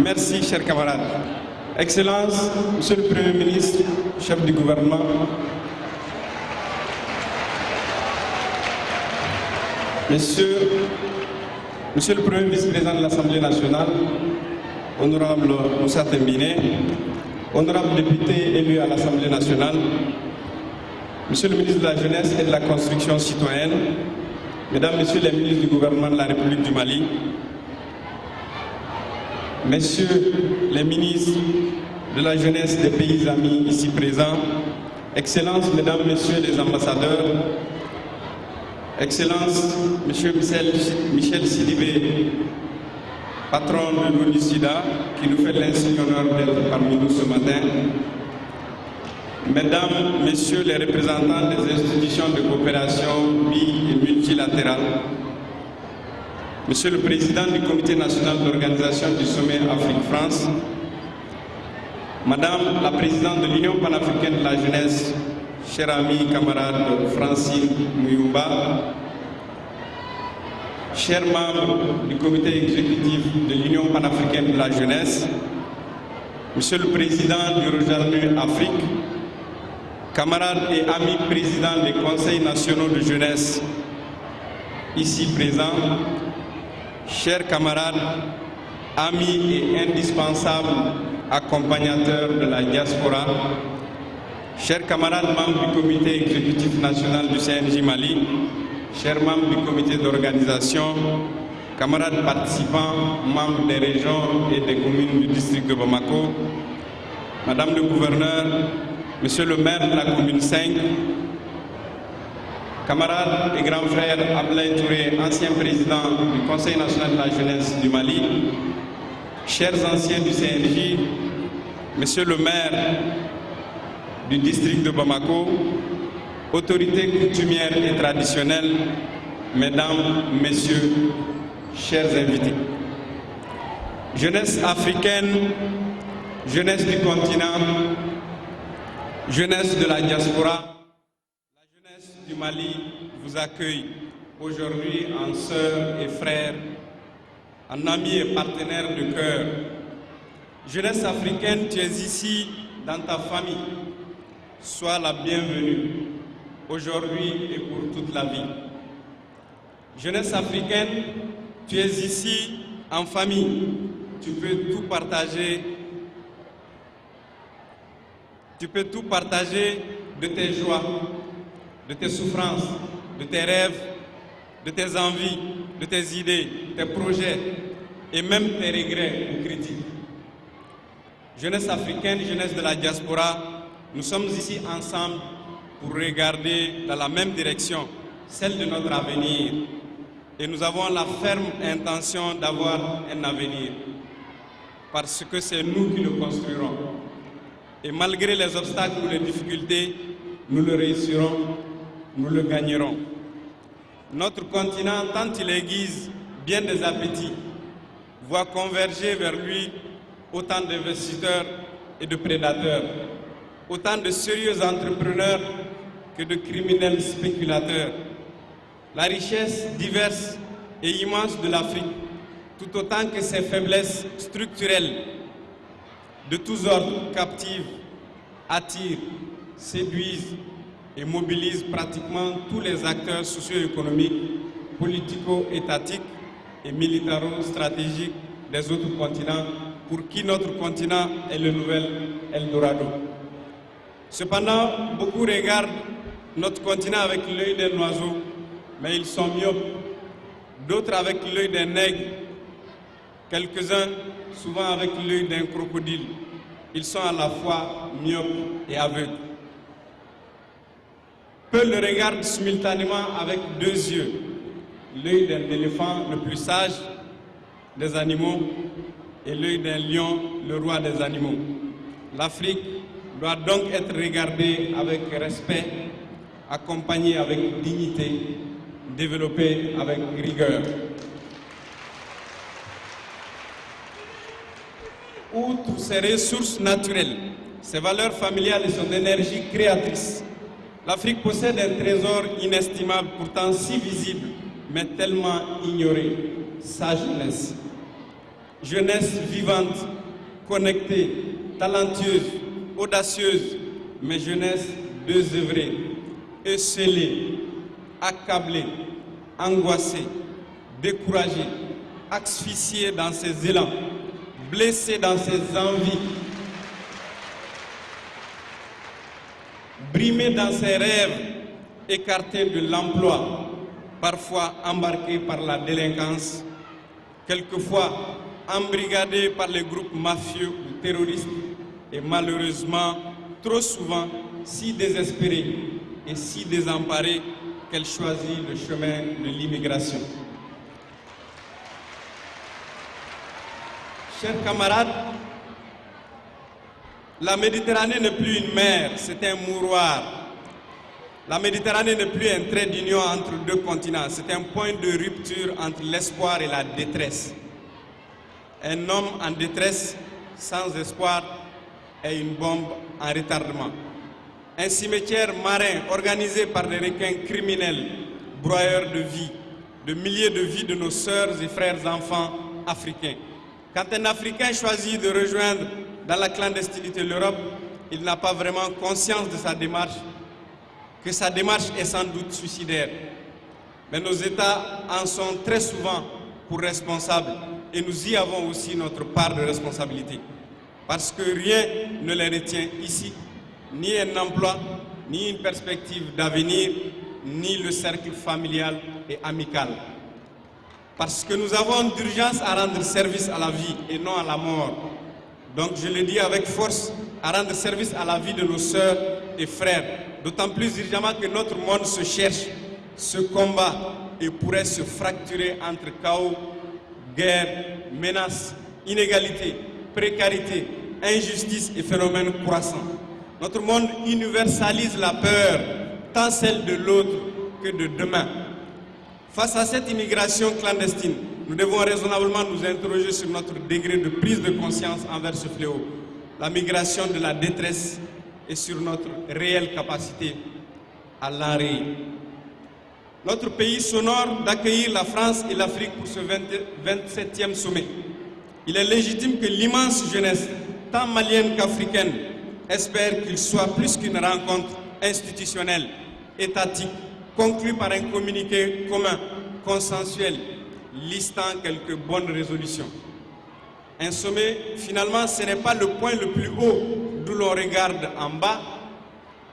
Merci, chers camarades. Excellence, Monsieur le Premier ministre, chef du gouvernement, Monsieur le Premier vice-président de l'Assemblée nationale, Honorable Moussa Tembine, Honorable député élu à l'Assemblée nationale, Monsieur le ministre de la Jeunesse et de la Construction citoyenne, Mesdames, Messieurs les ministres du gouvernement de la République du Mali, Messieurs les ministres de la jeunesse des pays amis ici présents, Excellences, Mesdames, Messieurs les ambassadeurs, Excellences, Monsieur Michel Sidibé, patron de l'ONU-SIDA, qui nous fait l'insigne honneur d'être parmi nous ce matin, Mesdames, Messieurs les représentants des institutions de coopération bi- et multilatérales, Monsieur le Président du Comité national d'organisation du sommet Afrique-France, Madame la Présidente de l'Union panafricaine de la jeunesse, chère amie, camarade Francine Mouyouba, chers membres du Comité exécutif de l'Union panafricaine de la jeunesse, Monsieur le Président du Rejarnu Afrique, camarades et amis présidents des conseils nationaux de jeunesse ici présents, chers camarades, amis et indispensables accompagnateurs de la diaspora, chers camarades membres du comité exécutif national du CNJ Mali, chers membres du comité d'organisation, camarades participants, membres des régions et des communes du district de Bamako, Madame le gouverneur, Monsieur le maire de la commune 5, camarades et grands frères Ablaye Touré, ancien président du Conseil national de la jeunesse du Mali, chers anciens du CNJ, Monsieur le maire du district de Bamako, autorités coutumières et traditionnelles, Mesdames, Messieurs, chers invités. Jeunesse africaine, jeunesse du continent, jeunesse de la diaspora, du Mali vous accueille aujourd'hui en sœurs et frères, en amis et partenaires de cœur. Jeunesse africaine, tu es ici dans ta famille. Sois la bienvenue aujourd'hui et pour toute la vie. Jeunesse africaine, tu es ici en famille. Tu peux tout partager. Tu peux tout partager de tes joies, de tes souffrances, de tes rêves, de tes envies, de tes idées, tes projets et même tes regrets ou critiques. Jeunesse africaine, jeunesse de la diaspora, nous sommes ici ensemble pour regarder dans la même direction, celle de notre avenir. Et nous avons la ferme intention d'avoir un avenir, parce que c'est nous qui le construirons. Et malgré les obstacles ou les difficultés, nous le réussirons, nous le gagnerons. Notre continent, tant il aiguise bien des appétits, voit converger vers lui autant d'investisseurs et de prédateurs, autant de sérieux entrepreneurs que de criminels spéculateurs. La richesse diverse et immense de l'Afrique, tout autant que ses faiblesses structurelles, de tous ordres, captivent, attirent, séduisent et mobilisent pratiquement tous les acteurs socio-économiques politico-étatiques et militaro-stratégiques des autres continents, pour qui notre continent est le nouvel Eldorado. Cependant, beaucoup regardent notre continent avec l'œil d'un oiseau, mais ils sont myopes. D'autres avec l'œil d'un nègre, quelques-uns souvent avec l'œil d'un crocodile. Ils sont à la fois myopes et aveugles. Peu le regardent simultanément avec deux yeux, l'œil d'un éléphant, le plus sage des animaux, et l'œil d'un lion, le roi des animaux. L'Afrique doit donc être regardée avec respect, accompagnée avec dignité, développée avec rigueur. Outre ses ressources naturelles, ses valeurs familiales et son énergie créatrice, l'Afrique possède un trésor inestimable, pourtant si visible, mais tellement ignoré, sa jeunesse. Jeunesse vivante, connectée, talentueuse, audacieuse, mais jeunesse désœuvrée, esseulée, accablée, angoissée, découragée, asphyxiée dans ses élans, blessée dans ses envies, brimée dans ses rêves, écartée de l'emploi, parfois embarquée par la délinquance, quelquefois embrigadée par les groupes mafieux ou terroristes et malheureusement, trop souvent, si désespérée et si désemparée qu'elle choisit le chemin de l'immigration. Chers camarades, la Méditerranée n'est plus une mer, c'est un mouroir. La Méditerranée n'est plus un trait d'union entre deux continents, c'est un point de rupture entre l'espoir et la détresse. Un homme en détresse, sans espoir, est une bombe en retardement. Un cimetière marin organisé par des requins criminels, broyeurs de vie, de milliers de vies de nos sœurs et frères enfants africains. Quand un Africain choisit de rejoindre dans la clandestinité l'Europe, il n'a pas vraiment conscience de sa démarche, que sa démarche est sans doute suicidaire. Mais nos États en sont très souvent pour responsables et nous y avons aussi notre part de responsabilité. Parce que rien ne les retient ici, ni un emploi, ni une perspective d'avenir, ni le cercle familial et amical. Parce que nous avons d'urgence à rendre service à la vie et non à la mort. Donc je le dis avec force, à rendre service à la vie de nos sœurs et frères, d'autant plus urgemment que notre monde se cherche, se combat et pourrait se fracturer entre chaos, guerre, menaces, inégalités, précarité, injustice et phénomènes croissants. Notre monde universalise la peur, tant celle de l'autre que de demain. Face à cette immigration clandestine, nous devons raisonnablement nous interroger sur notre degré de prise de conscience envers ce fléau, la migration de la détresse et sur notre réelle capacité à l'enrayer. Notre pays s'honore d'accueillir la France et l'Afrique pour ce 27e sommet. Il est légitime que l'immense jeunesse, tant malienne qu'africaine, espère qu'il soit plus qu'une rencontre institutionnelle, étatique, conclue par un communiqué commun, consensuel, listant quelques bonnes résolutions. Un sommet, finalement, ce n'est pas le point le plus haut d'où l'on regarde en bas,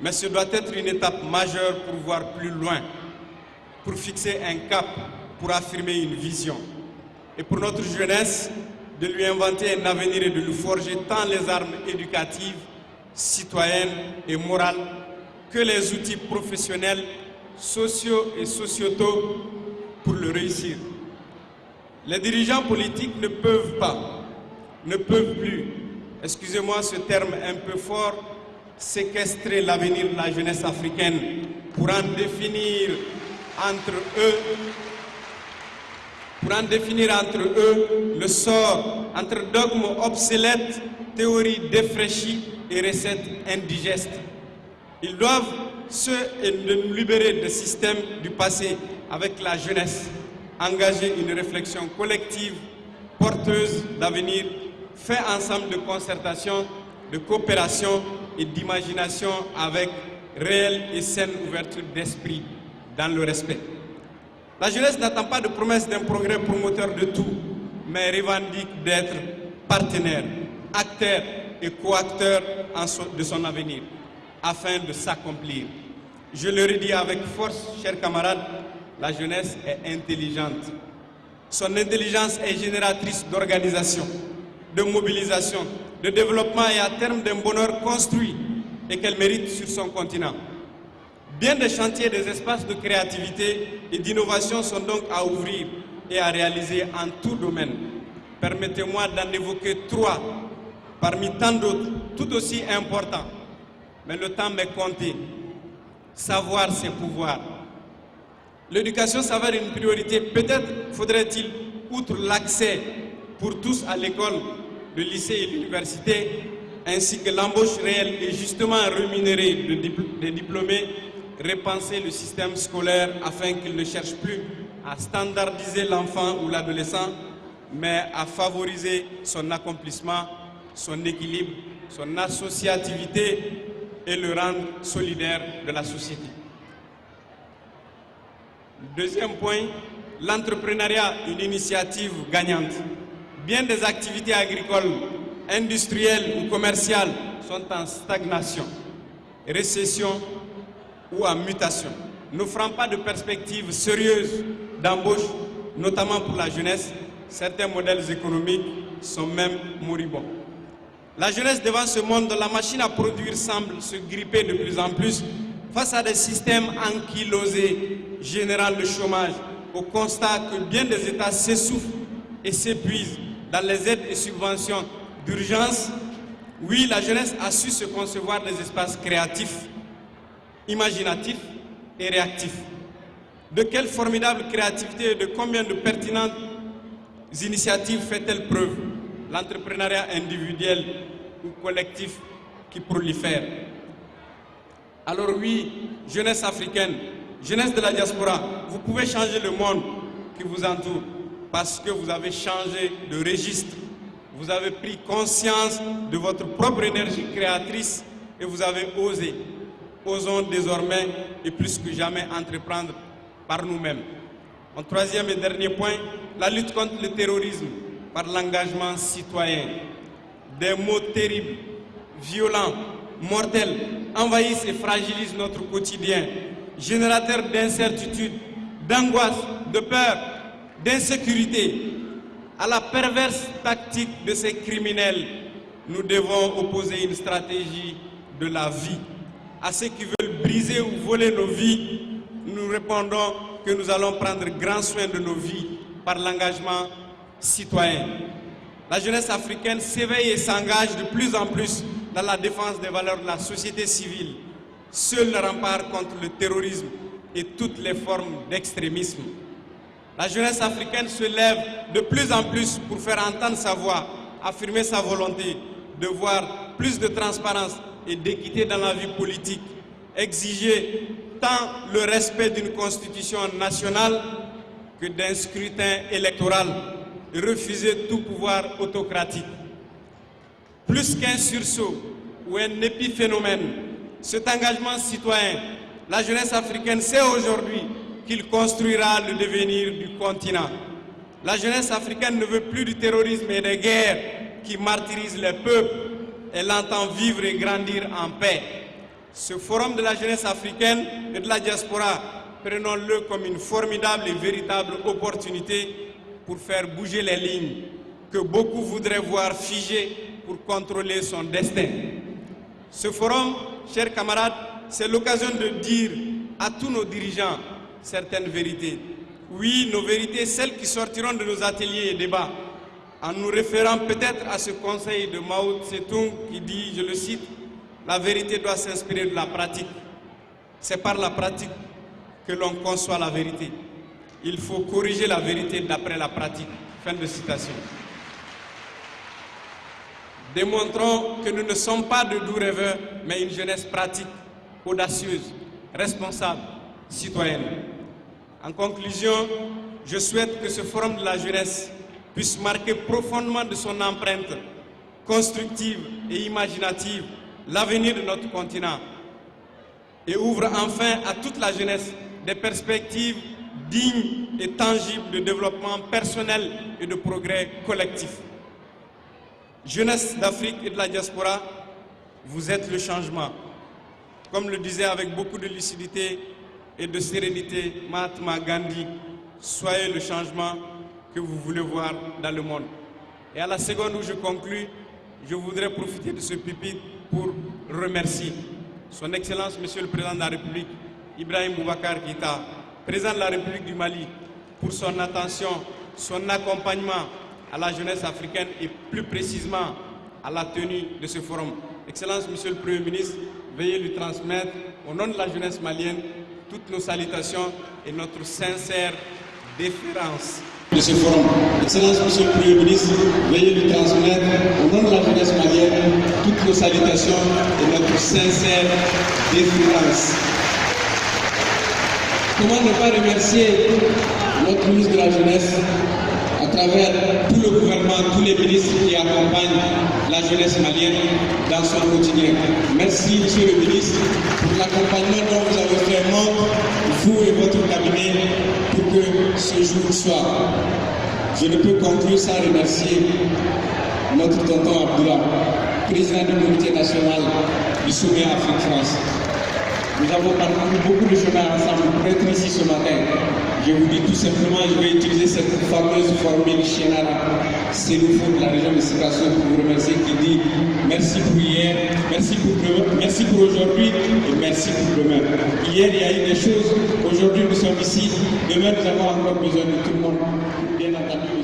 mais ce doit être une étape majeure pour voir plus loin, pour fixer un cap, pour affirmer une vision. Et pour notre jeunesse, de lui inventer un avenir et de lui forger tant les armes éducatives, citoyennes et morales que les outils professionnels, sociaux et sociétaux pour le réussir. Les dirigeants politiques ne peuvent pas, ne peuvent plus, excusez-moi ce terme un peu fort, séquestrer l'avenir de la jeunesse africaine pour en définir entre eux le sort, entre dogmes obsolètes, théories défraîchies et recettes indigestes. Ils doivent nous libérer des systèmes du passé avec la jeunesse, engager une réflexion collective, porteuse d'avenir, fait ensemble de concertation, de coopération et d'imagination avec réelle et saine ouverture d'esprit dans le respect. La jeunesse n'attend pas de promesses d'un progrès promoteur de tout, mais revendique d'être partenaire, acteur et coacteur de son avenir, afin de s'accomplir. Je le redis avec force, chers camarades, la jeunesse est intelligente. Son intelligence est génératrice d'organisation, de mobilisation, de développement et à terme d'un bonheur construit et qu'elle mérite sur son continent. Bien des chantiers, des espaces de créativité et d'innovation sont donc à ouvrir et à réaliser en tout domaine. Permettez-moi d'en évoquer 3 parmi tant d'autres, tout aussi importants. Mais le temps m'est compté. Savoir, c'est pouvoir. L'éducation s'avère une priorité. Peut-être faudrait-il, outre l'accès pour tous à l'école, le lycée et l'université, ainsi que l'embauche réelle et justement rémunérée des diplômés, repenser le système scolaire afin qu'il ne cherche plus à standardiser l'enfant ou l'adolescent, mais à favoriser son accomplissement, son équilibre, son associativité et le rendre solidaire de la société. Deuxième point, l'entrepreneuriat, une initiative gagnante. Bien des activités agricoles, industrielles ou commerciales sont en stagnation, récession ou en mutation, n'offrant pas de perspectives sérieuses d'embauche, notamment pour la jeunesse. Certains modèles économiques sont même moribonds. La jeunesse devant ce monde dont la machine à produire semble se gripper de plus en plus face à des systèmes ankylosés générant le chômage, au constat que bien des États s'essoufflent et s'épuisent dans les aides et subventions d'urgence. Oui, la jeunesse a su se concevoir des espaces créatifs, imaginatifs et réactifs. De quelle formidable créativité et de combien de pertinentes initiatives fait-elle preuve? L'entrepreneuriat individuel ou collectif qui prolifère. Alors oui, jeunesse africaine, jeunesse de la diaspora, vous pouvez changer le monde qui vous entoure parce que vous avez changé de registre. Vous avez pris conscience de votre propre énergie créatrice et vous avez osé. Osons désormais et plus que jamais entreprendre par nous-mêmes. En troisième et dernier point, la lutte contre le terrorisme par l'engagement citoyen. Des mots terribles, violents, mortels, envahissent et fragilisent notre quotidien, générateurs d'incertitude, d'angoisse, de peur, d'insécurité. À la perverse tactique de ces criminels, nous devons opposer une stratégie de la vie. À ceux qui veulent briser ou voler nos vies, nous répondons que nous allons prendre grand soin de nos vies par l'engagement citoyen. La jeunesse africaine s'éveille et s'engage de plus en plus dans la défense des valeurs de la société civile, seul le rempart contre le terrorisme et toutes les formes d'extrémisme. La jeunesse africaine se lève de plus en plus pour faire entendre sa voix, affirmer sa volonté de voir plus de transparence et d'équité dans la vie politique, exiger tant le respect d'une constitution nationale que d'un scrutin électoral et refuser tout pouvoir autocratique. Plus qu'un sursaut ou un épiphénomène, cet engagement citoyen, la jeunesse africaine sait aujourd'hui qu'il construira le devenir du continent. La jeunesse africaine ne veut plus du terrorisme et des guerres qui martyrisent les peuples. Elle entend vivre et grandir en paix. Ce forum de la jeunesse africaine et de la diaspora, prenons-le comme une formidable et véritable opportunité pour faire bouger les lignes que beaucoup voudraient voir figées pour contrôler son destin. Ce forum, chers camarades, c'est l'occasion de dire à tous nos dirigeants certaines vérités. Oui, nos vérités, celles qui sortiront de nos ateliers et débats, en nous référant peut-être à ce conseil de Mao Tse-tung qui dit, je le cite, « La vérité doit s'inspirer de la pratique. C'est par la pratique que l'on conçoit la vérité. Il faut corriger la vérité d'après la pratique. » Fin de citation. Démontrons que nous ne sommes pas de doux rêveurs, mais une jeunesse pratique, audacieuse, responsable, citoyenne. En conclusion, je souhaite que ce forum de la jeunesse puisse marquer profondément de son empreinte constructive et imaginative l'avenir de notre continent et ouvre enfin à toute la jeunesse des perspectives digne et tangible de développement personnel et de progrès collectif. Jeunesse d'Afrique et de la diaspora, vous êtes le changement. Comme le disait avec beaucoup de lucidité et de sérénité Mahatma Gandhi, soyez le changement que vous voulez voir dans le monde. Et à la seconde où je conclus, je voudrais profiter de ce pupitre pour remercier Son Excellence, Monsieur le Président de la République, Ibrahim Boubacar Keïta, Président de la République du Mali, pour son attention, son accompagnement à la jeunesse africaine et plus précisément à la tenue de ce forum. Excellence, Monsieur le Premier ministre, veuillez lui transmettre, au nom de la jeunesse malienne, toutes nos salutations et notre sincère déférence de ce forum. Excellence, Monsieur le Premier ministre, veuillez lui transmettre, au nom de la jeunesse malienne, toutes nos salutations et notre sincère déférence. Comment ne pas remercier notre ministre de la Jeunesse à travers tout le gouvernement, tous les ministres qui accompagnent la jeunesse malienne dans son quotidien. Merci, Monsieur le ministre, pour l'accompagnement dont vous avez fait montre, vous et votre cabinet, pour que ce jour soit. Je ne peux conclure sans remercier notre tonton Abdullah, président du comité national du sommet Afrique-France. Nous avons parcouru beaucoup de chemin ensemble pour être ici ce matin. Je vous dis tout simplement, je vais utiliser cette fameuse formule Chienara, c'est nous faut de la région de Sikasso pour vous remercier, qui dit merci pour hier, merci pour aujourd'hui et merci pour demain. Hier, il y a eu des choses, aujourd'hui nous sommes ici, demain nous avons encore besoin de tout le monde, bien entendu.